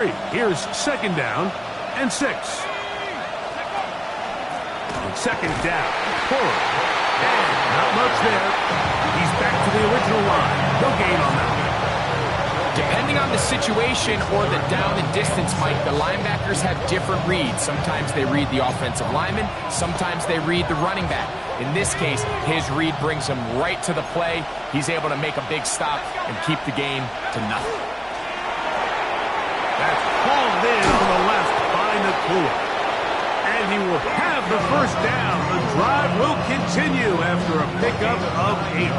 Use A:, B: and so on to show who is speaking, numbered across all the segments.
A: Here's second down and 6. Second down. Forward. And not much there. He's back to the original line. No gain on that.
B: Depending on the situation or the down and distance, Mike, the linebackers have different reads. Sometimes they read the offensive lineman. Sometimes they read the running back. In this case, his read brings him right to the play. He's able to make a big stop and keep the game to nothing.
A: That's hauled in on the left by Nacua. And he will have the first down. The drive will continue after a pickup of 8.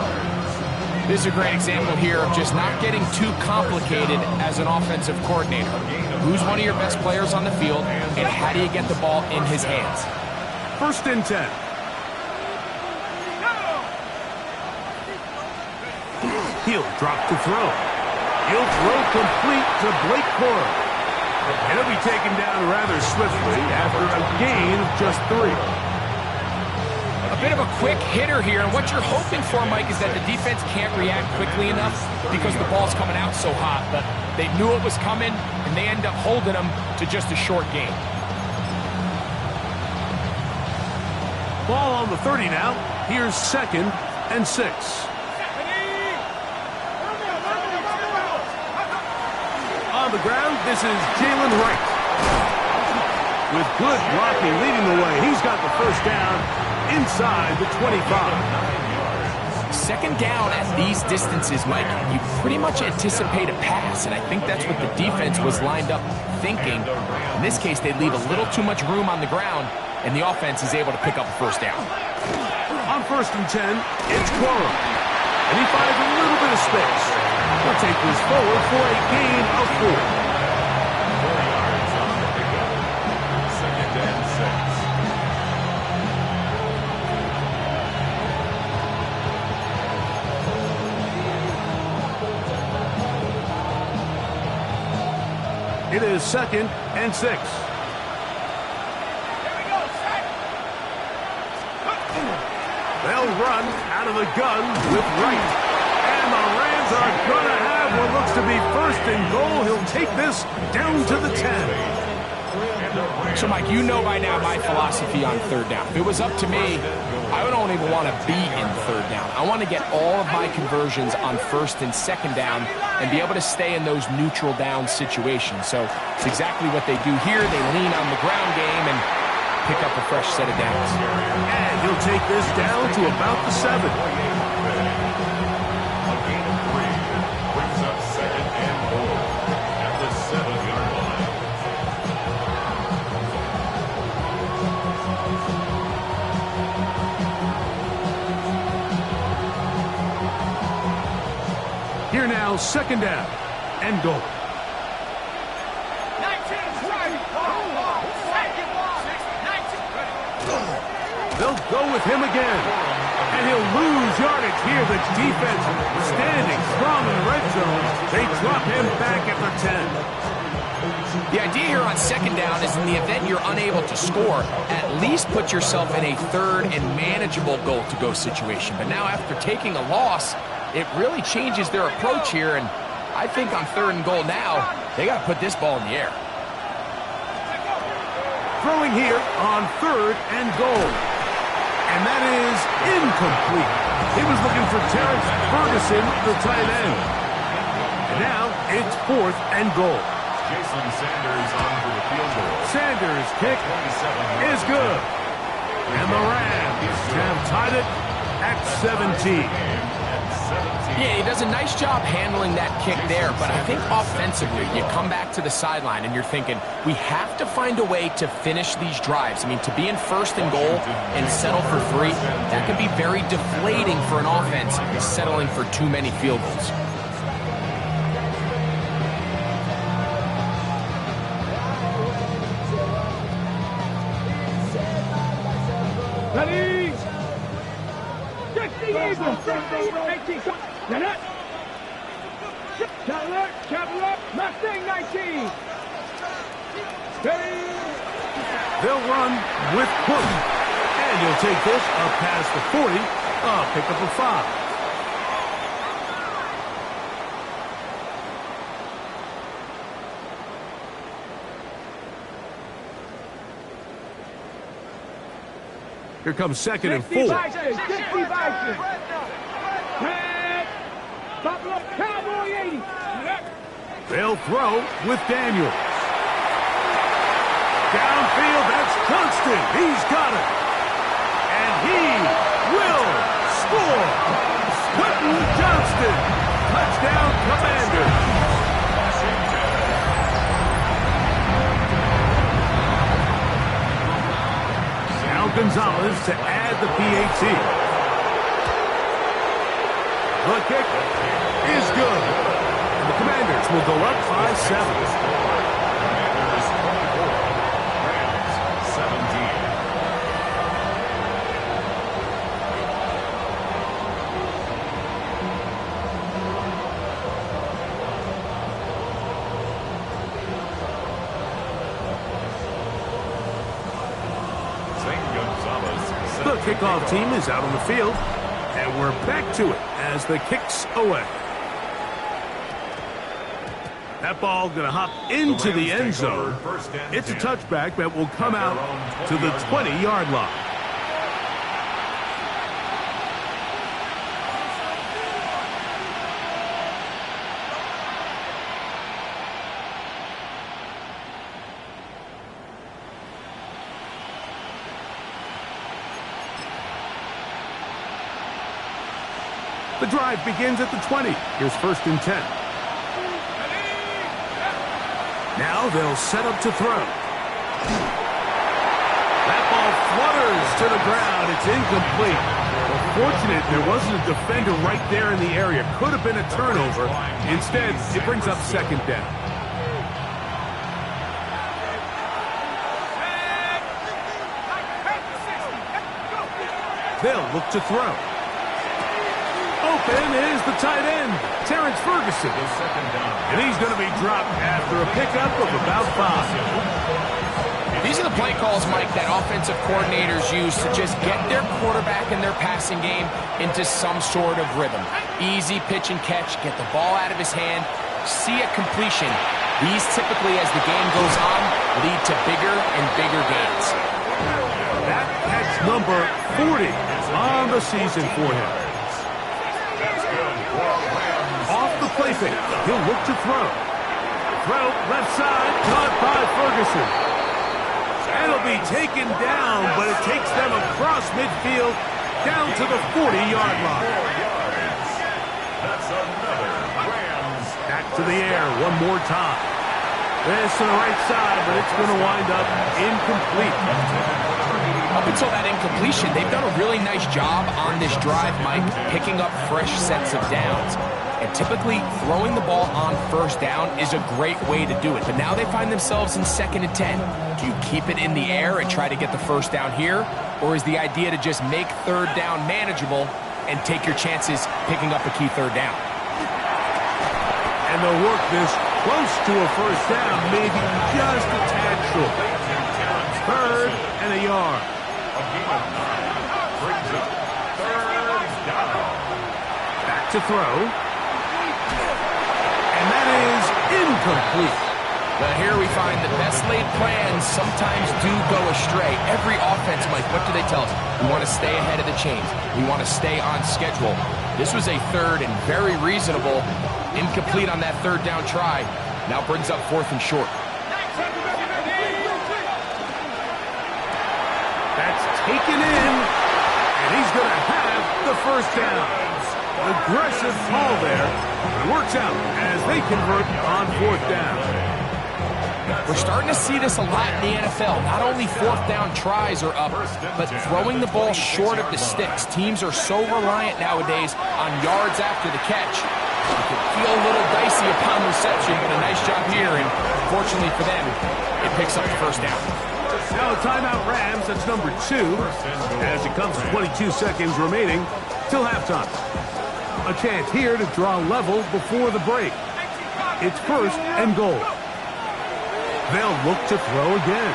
B: This is a great example here of just not getting too complicated as an offensive coordinator. Who's one of your best players on the field, and how do you get the ball in his hands?
A: First and 10. He'll drop to throw. He'll throw complete to Blake Corum. And he'll be taken down rather swiftly after a gain of just 3.
B: A bit of a quick hitter here, and what you're hoping for, Mike, is that the defense can't react quickly enough because the ball's coming out so hot, but they knew it was coming, and they end up holding them to just a short gain.
A: Ball on the 30 now. Here's second and 6. On the ground, this is Jalen Wright. With good blocking leading the way, he's got the first down inside the 25.
B: Second down at these distances, Mike, you pretty much anticipate a pass, and I think that's what the defense was lined up thinking. In this case, they leave a little too much room on the ground, and the offense is able to pick up a first down.
A: On first and 10, it's Corum. And he finds a little bit of space. He'll take this forward for a gain of 4. It is second and 6. They'll run out of the gun with Wright. And the Rams are going to have what looks to be first and goal. He'll take this down to the 10.
B: So, Mike, you know by now my philosophy on third down. If it was up to me, I don't even want to be in third down. I want to get all of my conversions on first and second down and be able to stay in those neutral down situations. So it's exactly what they do here. They lean on the ground game and pick up a fresh set of downs.
A: And he'll take this down to about the 7.
C: A gain of 3 brings up second and goal at the 7-yard line.
A: Here now, second down and goal. They'll go with him again. And he'll lose yardage here. The defense standing strong in the red zone. They drop him back at the 10.
B: The idea here on second down is in the event you're unable to score, at least put yourself in a third and manageable goal-to-go situation. But now after taking a loss, it really changes their approach here. And I think on third and goal now, they got to put this ball in the air.
A: Throwing here on third and goal. And that is incomplete. He was looking for Terrence Ferguson, the tight end. And now it's fourth and goal.
C: Jason Sanders on for the field goal.
A: Sanders' kick is good. And the Rams have tied it at 17.
B: Yeah, he does a nice job handling that kick there, but I think offensively, you come back to the sideline and you're thinking, we have to find a way to finish these drives. I mean, to be in first and goal and settle for 3, that can be very deflating for an offense settling for too many field goals.
D: Ready? 60 Eagles, 18. Net. Cadillac, Mustang 19. Ready?
A: They'll run with Cook. And he'll take this up past the 40. Pick up a 5. Here comes second and
D: 60
A: 4.
D: Bison, 60 Bison. Head. Buffalo Cowboy 80.
A: They'll throw with Daniels. Downfield, that's Johnston. He's got it. And he will score. Quentin Johnston. Touchdown, Commanders. Now Gonzalez to add the PAT. The kick is good. And the Commanders will go up by 7.
C: Commanders 24, Rams 17.
A: The kickoff team is out on the field, and we're back to it as the kick's away. That ball going to hop into the end zone. It's a touchback that will come out to the 20-yard line. The drive begins at the 20. Here's 1st and 10. Now they'll set up to throw. That ball flutters to the ground. It's incomplete. Well, fortunate there wasn't a defender right there in the area. Could have been a turnover. Instead, it brings up 2nd down. They'll look to throw. Open is the tight end, Terrence Ferguson. And he's going to be dropped after a pickup of about 5.
B: These are the play calls, Mike, that offensive coordinators use to just get their quarterback and their passing game into some sort of rhythm. Easy pitch and catch, get the ball out of his hand, see a completion. These typically, as the game goes on, lead to bigger and bigger gains.
A: That catch number 40 on the season for him. Off the play fake, he'll look to throw. Throw left side, caught by Ferguson. And it'll be taken down, but it takes them across midfield down to the 40-yard line. Back to the air one more time. This to the right side, but it's going to wind up incomplete.
B: Up until that incompletion, they've done a really nice job on this drive, Mike, picking up fresh sets of downs. And typically, throwing the ball on 1st down is a great way to do it. But now they find themselves in 2nd and 10. Do you keep it in the air and try to get the 1st down here? Or is the idea to just make 3rd down manageable and take your chances picking up a key 3rd down?
A: And they'll work this close to a 1st down, maybe just a tad short. 3rd and a yard. Back to throw. And that is incomplete.
B: Well, here we find the best laid plans sometimes do go astray. Every offense, Mike, what do they tell us? We want to stay ahead of the chains. We want to stay on schedule. This was a 3rd and very reasonable. Incomplete on that 3rd down try. Now brings up 4th and short.
A: That's taken in, and he's going to have the 1st down. Aggressive call there. It works out as they convert on 4th down.
B: We're starting to see this a lot in the NFL. Not only 4th down tries are up, but throwing the ball short of the sticks. Teams are so reliant nowadays on yards after the catch. It can feel a little dicey upon reception, but a nice job here, and fortunately for them, it picks up the 1st down.
A: Now a timeout Rams, that's number 2, as it comes to 22 seconds remaining till halftime. A chance here to draw level before the break. It's 1st and goal. They'll look to throw again.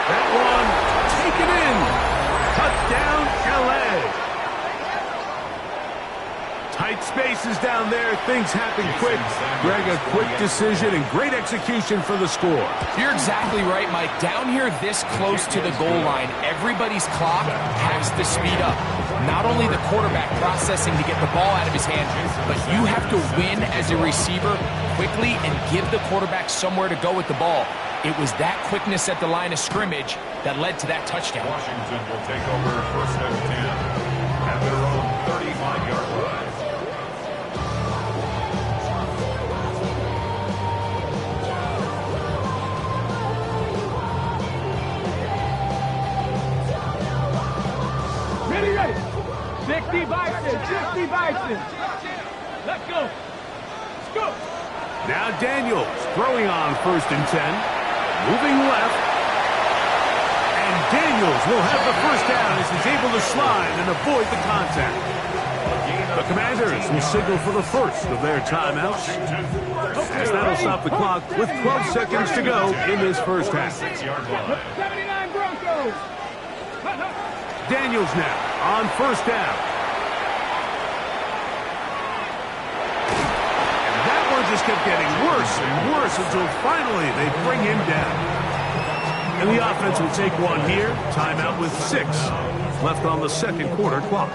A: That one taken in. Touchdown, L.A. Tight spaces down there. Things happen quick. Greg, a quick decision and great execution for the score.
B: You're exactly right, Mike. Down here this close to the goal line, everybody's clock has to speed up. Not only the quarterback processing to get the ball out of his hand, but you have to win as a receiver quickly and give the quarterback somewhere to go with the ball. It was that quickness at the line of scrimmage that led to that touchdown.
C: Washington will take over 1st and 10 at their own 35-yard line.
D: Ready. 60 Bison, 60 Bison. Let's go. Let's go.
A: Now Daniels throwing on 1st and 10. Moving left. And Daniels will have the first down as he's able to slide and avoid the contact. The Commanders will signal for the first of their timeouts. As that'll stop the clock with 12 seconds to go in this first half.
D: 79 Broncos.
A: Daniels now on 1st down. And that one just kept getting worse and worse until finally they bring him down. And the offense will take one here. Timeout with 6 left on the second quarter clock.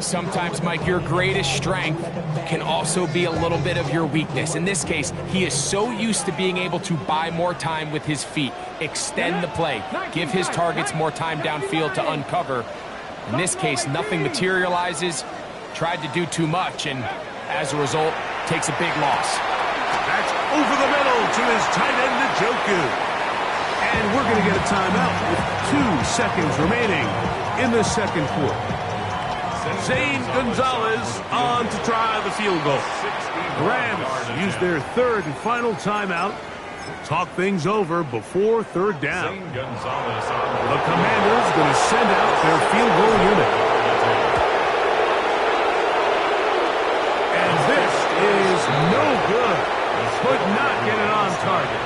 B: Sometimes, Mike, your greatest strength can also be a little bit of your weakness. In this case, he is so used to being able to buy more time with his feet, extend the play, give his targets more time downfield to uncover. In this case, nothing materializes, tried to do too much, and as a result, takes a big loss.
A: That's over the middle to his tight end, Njoku. And we're going to get a timeout with 2 seconds remaining in the second quarter. Zane Gonzalez on to try the field goal. The Rams use their 3rd and final timeout. Talk things over before 3rd down. The Commanders going to send out their field goal unit. And this is no good. Could not get it on target.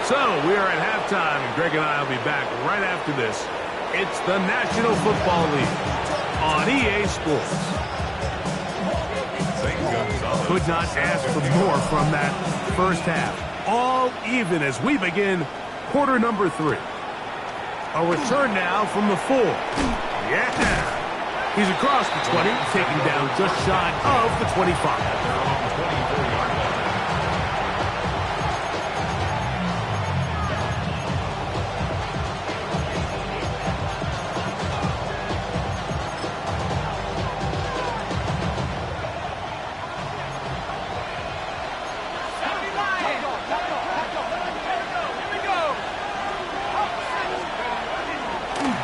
A: So we are at halftime, and Greg and I will be back right after this. It's the National Football League on EA Sports. Could not ask for more from that first half. All even as we begin quarter number 3. A return now from the 4. Yeah. He's across the 20, taking down just shy of the 25.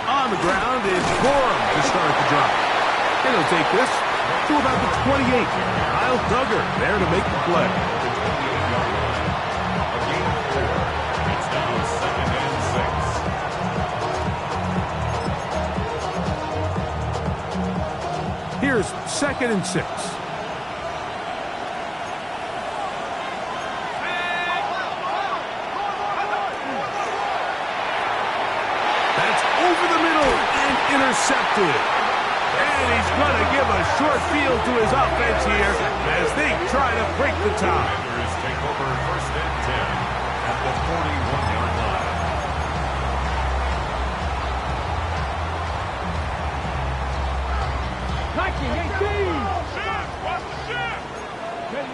A: On the ground is Corum to start the drive. And he'll take this to about the 28. Kyle Duggar there to make the play.
C: A gain of 4. It's now 2nd and 6.
A: Here's 2nd and 6. Intercepted. And he's going to give a short field to his offense here as they try to break the tie.
C: Commanders take over 1st and 10 at the 41-yard line.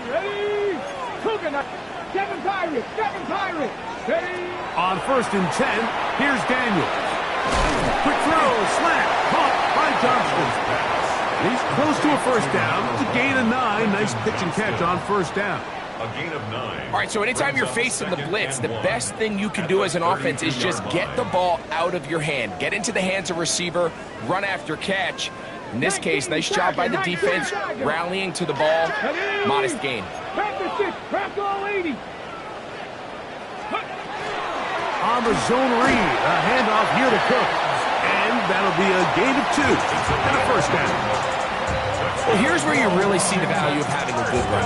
D: Ready? Coconut. Kevin Pirate. Ready?
A: On 1st and 10, here's Daniels. Quick throw, slant, caught by Johnston. He's close to a first down. It's a gain of 9. Nice pitch and catch on 1st down.
C: A gain of 9.
B: All right, so anytime you're facing the blitz, the best thing you can do as an offense is just get the ball out of your hand. Get into the hands of receiver, run after catch. In this case, nice job by the defense, rallying to the ball. Modest gain.
D: Crack all 80.
A: On the zone read, a handoff here to Cook. And that'll be a gain of 2 and a first down.
B: Well, here's where you really see the value of having a good run.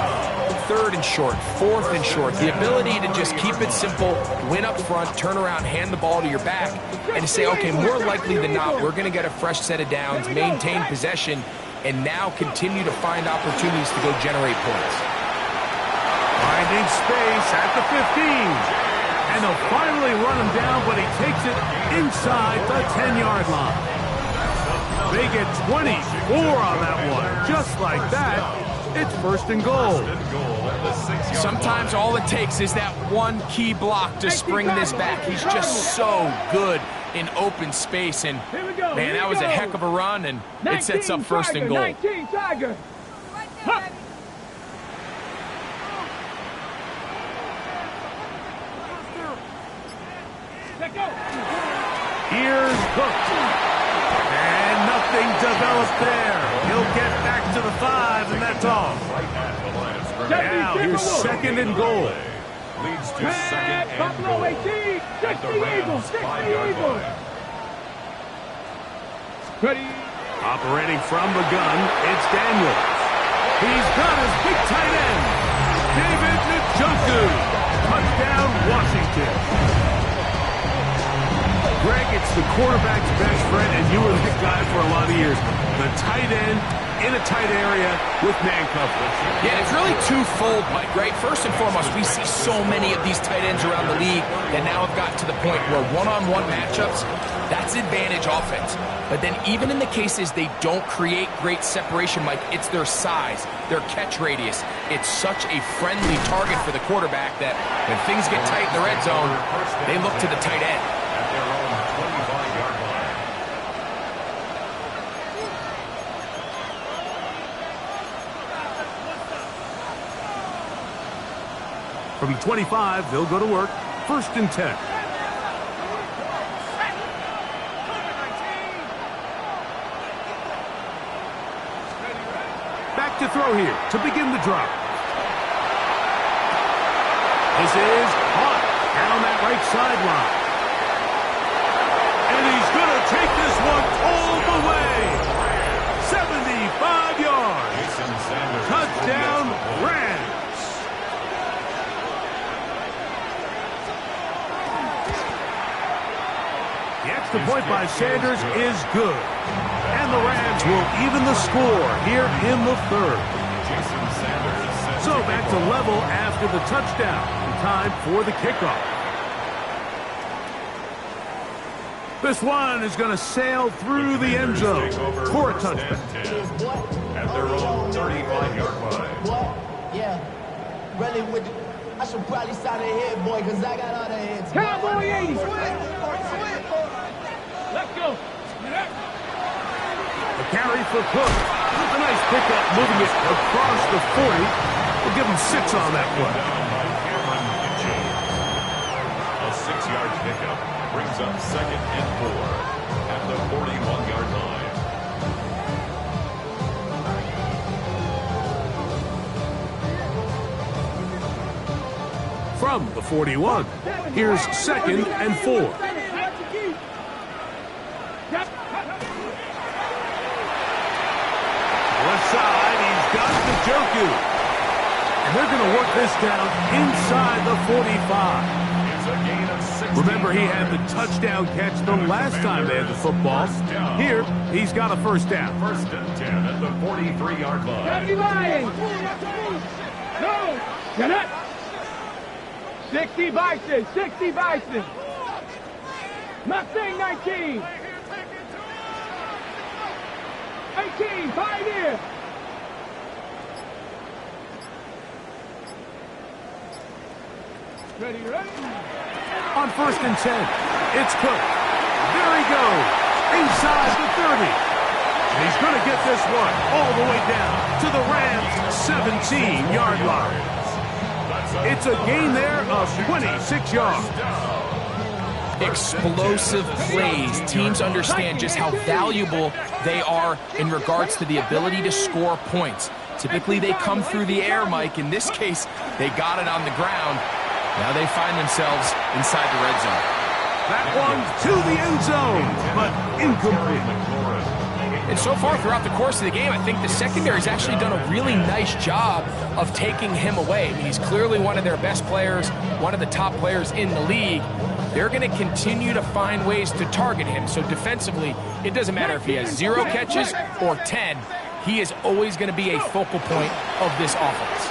B: 3rd and short, 4th and short. The ability to just keep it simple, win up front, turn around, hand the ball to your back, and to say, okay, more likely than not, we're going to get a fresh set of downs, maintain possession, and now continue to find opportunities to go generate points.
A: Finding space at the 15. And they'll finally run him down, but he takes it inside the 10-yard line. They get 24 on that one. Just like that, it's first and goal.
B: Sometimes all it takes is that one key block to spring this back. He's just so good in open space. And, man, that was a heck of a run, and it sets up first and goal.
D: 19 Tiger. Huh.
A: Here's Cook. And nothing developed there. He'll get back to the 5, and that's all. Now here's second and goal.
C: Leads to second and
D: Buffalo
C: goal.
D: 18. 60 Eagles. 60 Eagles. Ready.
A: Operating from the gun, it's Daniels. He's got his big tight end, David Njoku. Touchdown, Washington. Greg, it's the quarterback's best friend, and you were that guy for a lot of years. The tight end in a tight area with man coverage.
B: Yeah, it's really twofold, Mike, right? First and foremost, we see so many of these tight ends around the league that now have gotten to the point where one-on-one matchups, that's advantage offense. But then even in the cases they don't create great separation, Mike, it's their size, their catch radius. It's such a friendly target for the quarterback that when things get tight in the red zone, they look to the tight end.
C: At their own 25-yard line.
A: From the 25, they'll go to work. First and 10. Back to throw here to begin the drive. This is caught down that right sideline. And he's going to take this one all the way. 75 yards.
C: Jason Sanders.
A: Touchdown, Rams. The extra point by Sanders is good. And the Rams will even the score here in the third.
C: Jason Sanders.
A: So back to level after the touchdown. Time for the kickoff. This one is going to sail through the end zone for a touchdown.
C: At their own 35-yard line.
E: What? Yeah. Really with the, I should probably sign a head boy, because I got all the heads.
D: Cowboy 80. Let's go.
A: A carry for Cook. A nice pickup moving it across the 40. We'll give him 6 on that one.
C: Cameron Kitchen. A 6-yard pickup brings up second and 4 at the 41-yard line.
A: From the 41, here's second and 4. Left side, he's got Njoku. And they're going to work this down inside the 45.
C: It's a gain of 6.
A: Remember, he had the touchdown catch the last time they had the football. Here, he's got a first down.
C: First and 10 at the 43-yard line.
D: Happy Lions. No. Get it. 60 Bison. 60 Bison. Mustang 19. 18, Pioneer. Ready.
A: On first and 10, it's Cook. There he goes, inside the 30. And he's going to get this one all the way down to the Rams' 17-yard line. It's a gain there of 26 yards.
B: Explosive plays. Teams understand just how valuable they are in regards to the ability to score points. Typically, they come through the air, Mike. In this case, they got it on the ground. Now they find themselves inside the red zone.
A: That one to the end zone, but incomplete.
B: And so far throughout the course of the game, I think the secondary's actually done a really nice job of taking him away. I mean, he's clearly one of their best players, one of the top players in the league. They're going to continue to find ways to target him. So defensively, it doesn't matter if he has 0 catches or 10. He is always going to be a focal point of this offense.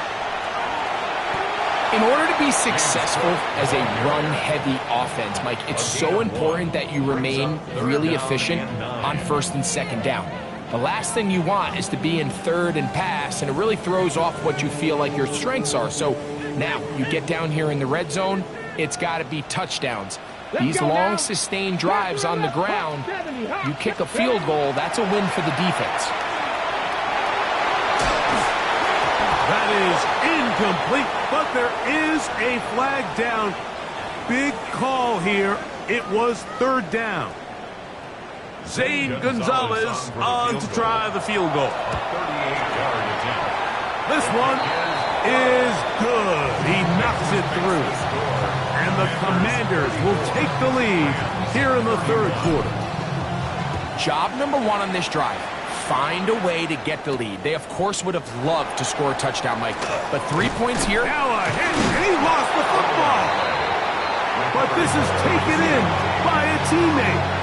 B: In order to be successful as a run-heavy offense, Mike, it's so important that you remain really efficient on first and second down. The last thing you want is to be in third and pass, and it really throws off what you feel like your strengths are. So now you get down here in the red zone, it's got to be touchdowns. These long, sustained drives on the ground, you kick a field goal, that's a win for the defense.
A: That is incomplete, but there is a flag down. Big call here. It was third down. Zane Gonzalez on to try the field goal. This one is good. He knocks it through. And the Commanders will take the lead here in the third quarter.
B: Job number one on this drive. Find a way to get the lead. They, of course, would have loved to score a touchdown, Mike. But 3 points here.
A: Now a hit, and he lost the football. But this is taken in by a teammate.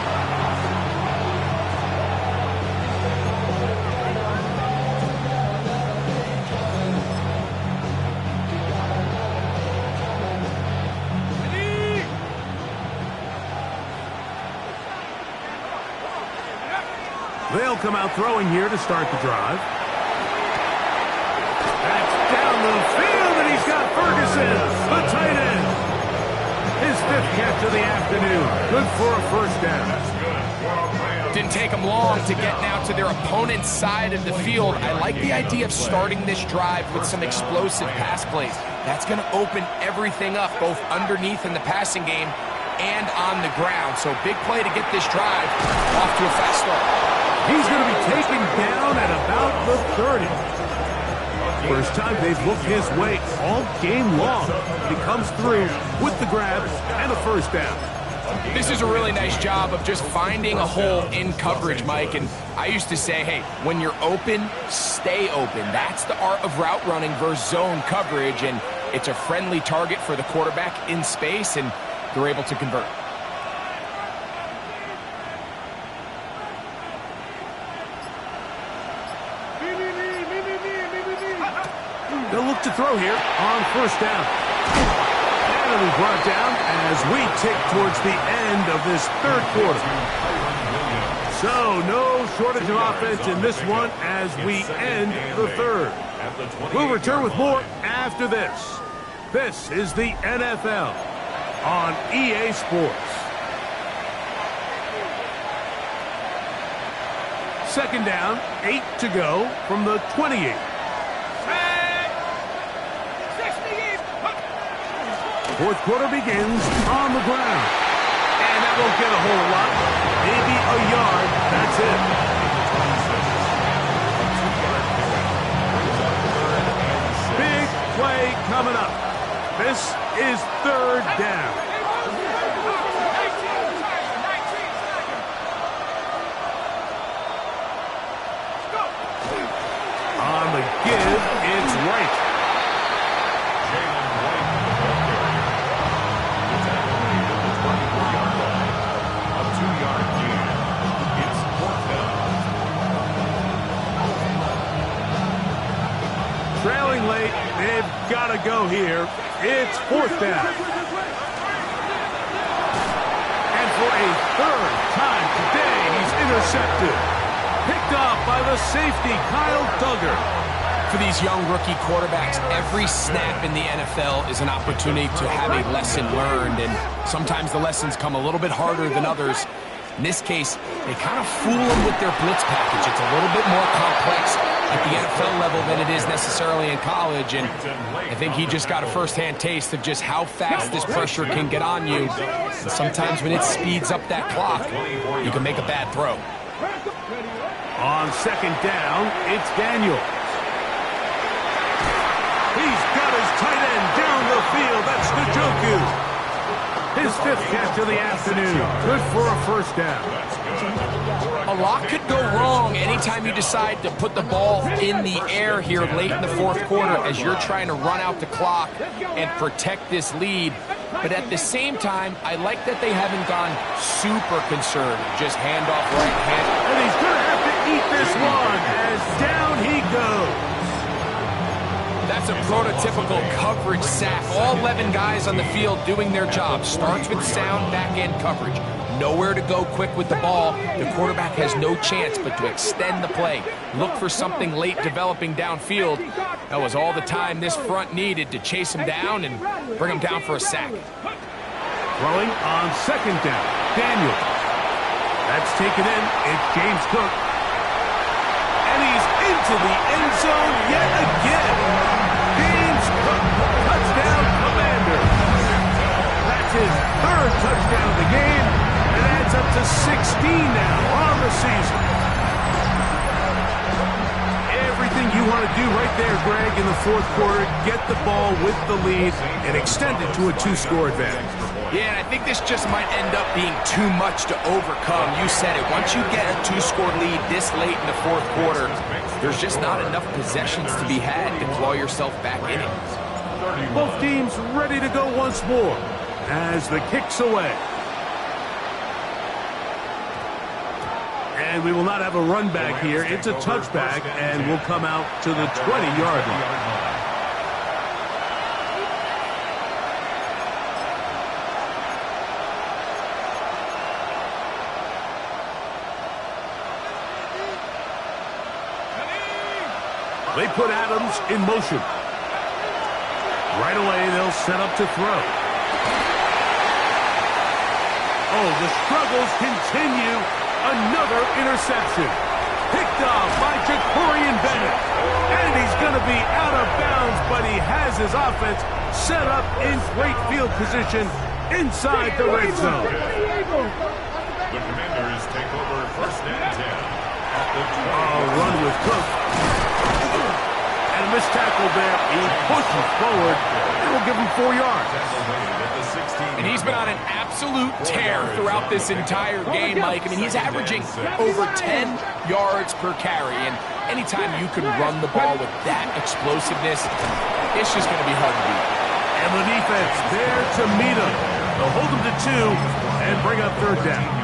A: They'll come out throwing here to start the drive. That's down the field, and he's got Ferguson, the tight end. His fifth catch of the afternoon. Good for a first down.
B: Didn't take them long to get now to their opponent's side of the field. I like the idea of starting this drive with some explosive pass plays. That's going to open everything up, both underneath in the passing game and on the ground. So big play to get this drive off to a fast start.
A: He's going to be taken down at about the 30. First time they've looked his way all game long. He comes through with the grab and a first down.
B: This is a really nice job of just finding a hole in coverage, Mike. And I used to say, hey, when you're open, stay open. That's the art of route running versus zone coverage. And it's a friendly target for the quarterback in space, and they're able to convert.
A: They'll look to throw here on first down. And it'll be brought down as we tick towards the end of this third quarter. So no shortage of offense in this one as we end the third. We'll return with more after this. This is the NFL on EA Sports. Second down, 8 to go from the 28. Fourth quarter begins on the ground. And that won't get a whole lot. Maybe a yard. That's it. Big play coming up. This is third down. On the give, it's right. Trailing late, they've got to go here. It's fourth down. And for a third time today, he's intercepted. Picked off by the safety, Kyle Duggar.
B: For these young rookie quarterbacks, every snap in the NFL is an opportunity to have a lesson learned, and sometimes the lessons come a little bit harder than others. In this case, they kind of fool them with their blitz package. It's a little bit more complex at the NFL level than it is necessarily in college, and I think he just got a first-hand taste of just how fast this pressure can get on you. And sometimes when it speeds up that clock, you can make a bad throw.
A: On second down, it's Daniel. He's got his tight end down the field. That's Njoku. His fifth catch of the afternoon. Good for a first down.
B: A lot could go wrong anytime you decide to put the ball in the air here late in the fourth quarter as you're trying to run out the clock and protect this lead. But at the same time, I like that they haven't gone super conservative. Just hand off right hand.
A: And he's going to have to eat this one as down he goes.
B: That's a prototypical coverage sack. All 11 guys on the field doing their job. Starts with sound back-end coverage. Nowhere to go quick with the ball. The quarterback has no chance but to extend the play. Look for something late developing downfield. That was all the time this front needed to chase him down and bring him down for a sack.
A: Throwing on second down. Daniel. That's taken in. It's James Cook. And he's into the end zone yet again. James Cook, touchdown Commander. That's his third touchdown of the game. It adds up to 16 now on the season. Everything you want to do right there, Greg, in the fourth quarter, get the ball with the lead and extend it to a 2-score advantage.
B: Yeah, and I think this just might end up being too much to overcome. You said it. Once you get a 2-score lead this late in the fourth quarter, there's just not enough possessions to be had to claw yourself back in it.
A: Both teams ready to go once more as the kick's away. And we will not have a run back here. It's a touchback, and we'll come out to the 20-yard line. They put Adams in motion. Right away, they'll set up to throw. Oh, the struggles continue. Another interception. Picked off by Jacorian Bennett. And he's going to be out of bounds, but he has his offense set up in great field position inside the red zone.
C: The Commanders take over first and 10 at the 20.
A: Oh, run with Cook. And a missed tackle there. He pushes forward. It will give him 4 yards.
B: And he's been on an absolute tear throughout this entire game, Mike. I mean, he's averaging over 10 yards per carry. And anytime you can run the ball with that explosiveness, it's just going to be hard to beat.
A: And the defense there to meet him. They'll hold him to 2 and bring up third down.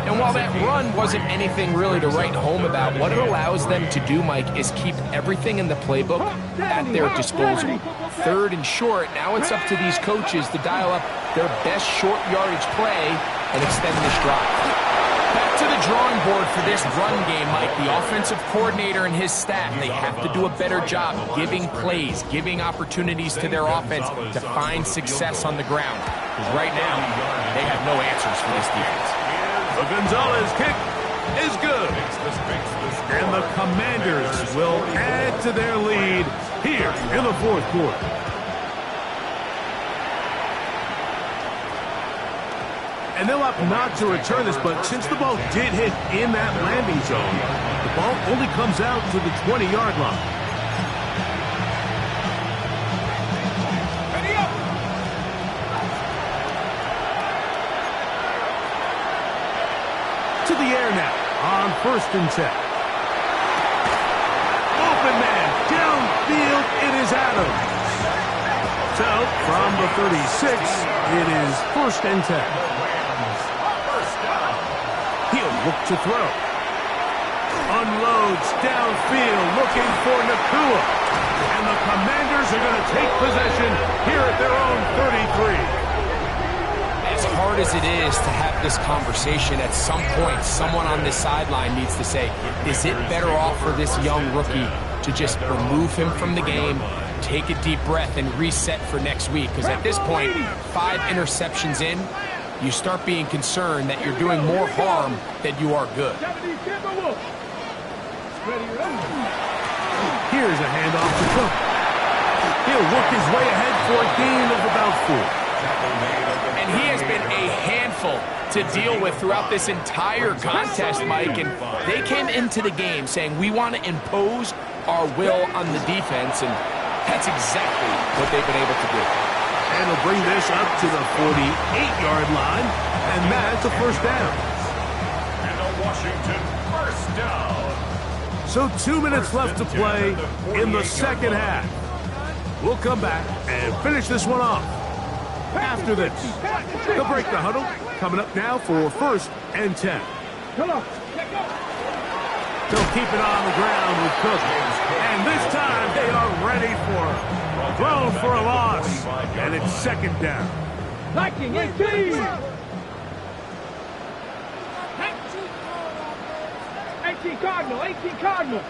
B: And while that run wasn't anything really to write home about, what it allows them to do, Mike, is keep everything in the playbook at their disposal. Third and short, now it's up to these coaches to dial up their best short yardage play and extend this drive. Back to the drawing board for this run game, Mike. The offensive coordinator and his staff, they have to do a better job giving plays, giving opportunities to their offense to find success on the ground. Because right now, they have no answers for this defense.
A: The Gonzalez kick is good. And the Commanders will add to their lead here in the fourth quarter. And they'll opt not to return this, but since the ball did hit in that landing zone, the ball only comes out to the 20-yard line. To the air now on first and 10. Open man, downfield, it is Adams. So, from the 36, it is first and 10. He'll look to throw. Unloads downfield, looking for Nacua. And the Commanders are going to take possession here at their own 33.
B: As hard as it is to have this conversation, at some point, someone on this sideline needs to say, is it better off for this young rookie to just remove him from the game, take a deep breath, and reset for next week? Because at this point, 5 interceptions in, you start being concerned that you're doing more harm than you are good.
A: Here's a handoff to Cook. He'll work his way ahead for a gain of about 4.
B: And he has been a handful to deal with throughout this entire contest, Mike. And they came into the game saying, we want to impose our will on the defense, and that's exactly what they've been able to do.
A: And he'll bring this up to the 48-yard line, and that's a first down.
C: And a Washington first down.
A: So 2 minutes left to play in the second half. We'll come back and finish this one off after this. The break the huddle coming up now for first and 10.
D: Come on. Let go.
A: They'll keep it on the ground with Cook. And this time they are ready for it. Thrown for a loss. And it's second down.
D: Viking 18! 18 Cardinal, 18 Cardinal.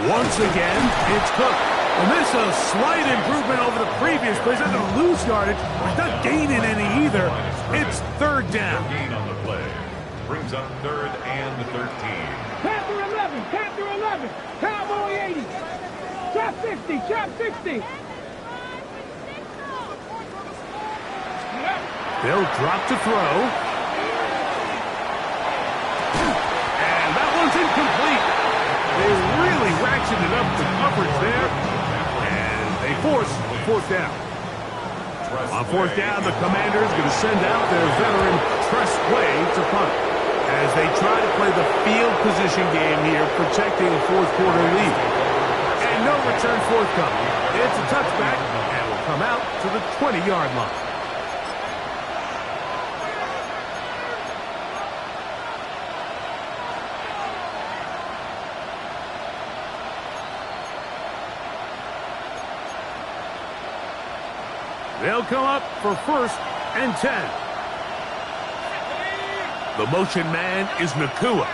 A: Once again, it's Cook. And this is a slight improvement over the previous plays. Not going to lose yardage, but not gaining any either. It's third down.
C: Gain on the play. Brings up 3rd and 13.
D: Panther 11, Panther 11. Cowboy 80. Trap 60, trap 60.
A: They'll drop to throw. And that one's incomplete. They really ratcheted up the coverage there. And they force fourth down. On fourth down, the Commanders going to send out their veteran Tress Way to punt as they try to play the field position game here, protecting a fourth quarter lead. And no return forthcoming. It's a touchback and will come out to the 20-yard line. They'll come up for 1st and 10. The motion man is Nacua.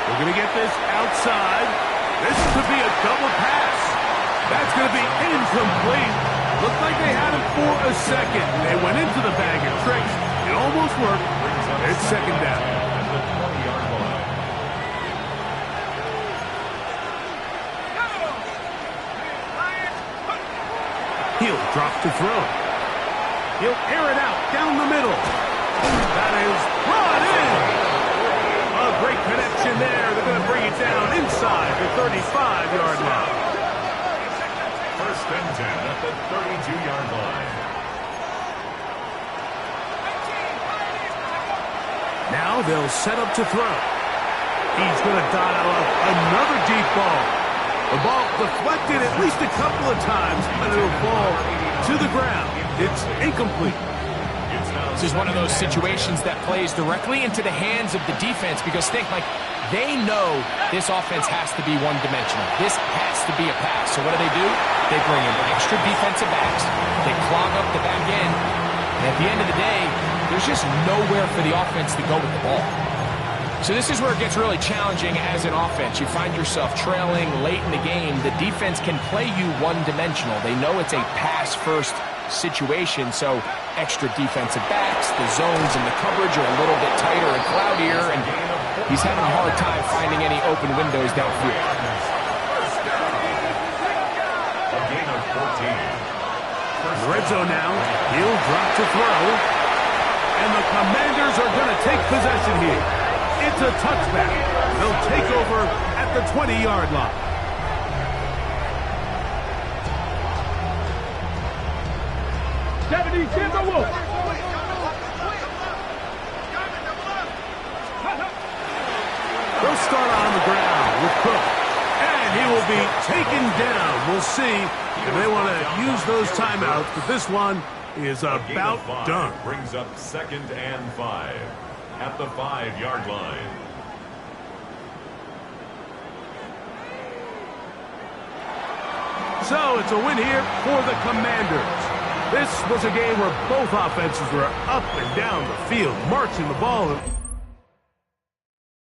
A: We're going to get this outside. This could be a double pass. That's going to be incomplete. Looked like they had him for a second. They went into the bag of tricks. It almost worked. It's second down.
C: At the 20-yard line.
A: He'll drop to throw. He'll air it out down the middle. That is brought in. A great connection there. They're going to bring it down inside the 35-yard line.
C: 1st and 10 at the 32-yard line.
A: Now they'll set up to throw. He's going to dial up another deep ball. The ball deflected at least a couple of times, but it'll fall to the ground. It's incomplete.
B: This is one of those situations that plays directly into the hands of the defense because they know this offense has to be one-dimensional. This has to be a pass. So what do? They bring in extra defensive backs. They clog up the back end. And at the end of the day, there's just nowhere for the offense to go with the ball. So this is where it gets really challenging as an offense. You find yourself trailing late in the game. The defense can play you one-dimensional. They know it's a pass-first situation, so extra defensive backs, the zones and the coverage are a little bit tighter and cloudier, and he's having a hard time finding any open windows downfield.
C: A gain of 14.
A: The red zone now. He'll drop to throw. And the Commanders are going to take possession here. It's a touchback. They'll take over at the 20-yard line.
D: Timberwolves.
A: They'll start on the ground with Cook. And he will be taken down. We'll see if they want to use those timeouts, but this one is about done.
C: Brings up 2nd and 5 at the 5-yard line.
A: So it's a win here for the Commanders. This was a game where both offenses were up and down the field, marching the ball.